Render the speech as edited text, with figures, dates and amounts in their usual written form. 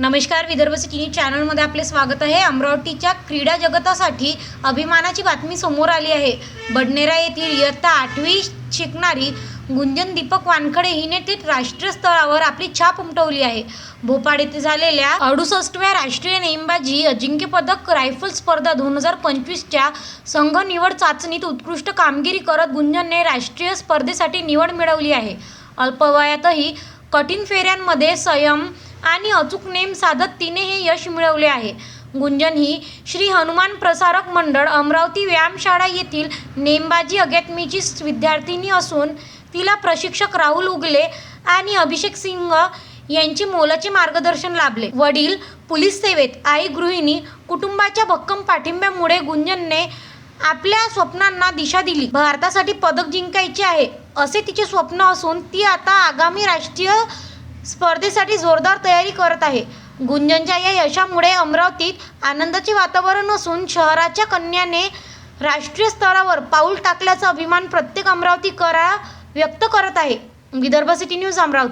नमस्कार, Vidarbha city news चॅनलमध्ये आपले स्वागत आहे। अमरावतीच्या क्रीडा जगतासाठी अभिमानाची बातमी समोर आली आहे। बडनेरा येथील इयत्ता 8वी शिकणारी गुंजन दीपक वानखडे हिने थेट राष्ट्रीय स्तरावर आपली छाप उमटवली आहे। भोपाळ येथे झालेल्या 68व्या राष्ट्रीय नेमबाजी अजिंक्यपदक रायफल स्पर्धा 2025च्या संघ निवड चाचणीत उत्कृष्ट कामगिरी करत गुंजनने राष्ट्रीय स्पर्धेसाठी निवड मिळवली आहे। अल्पवयातही कठीण फेऱ्यांमध्ये संयम आणि अचूक नेम साधत तिने हे यश मिळवले आहे। गुंजन ही श्री हनुमान प्रसारक मंडळ अमरावती व्यायामशाळा येथील नेमबाजी अकादमीची विद्यार्थिनी असून तिला प्रशिक्षक राहुल उगले आणि अभिषेक सिंग यांचे मोलाचे मार्गदर्शन लाभले। वडील पोलीस सेवेत, आई गृहिणी, कुटुंबाच्या भक्कम पाठिंब्यामुळे गुंजनने आपल्या स्वप्नांना दिशा दिली। भारतासाठी पदक जिंकायचे आहे असे तिचे स्वप्न असून ती आता आगामी राष्ट्रीय स्पर्धेसाठी जोरदार तयारी करत आहे। गुंजनच्या या यशामुळे अमरावतीत आनंदाचे वातावरण असून शहराच्या कन्याने राष्ट्रीय स्तरावर पाऊल टाकल्याचा अभिमान प्रत्येक अमरावतीकर व्यक्त करत आहे। Vidarbha city news Amravati.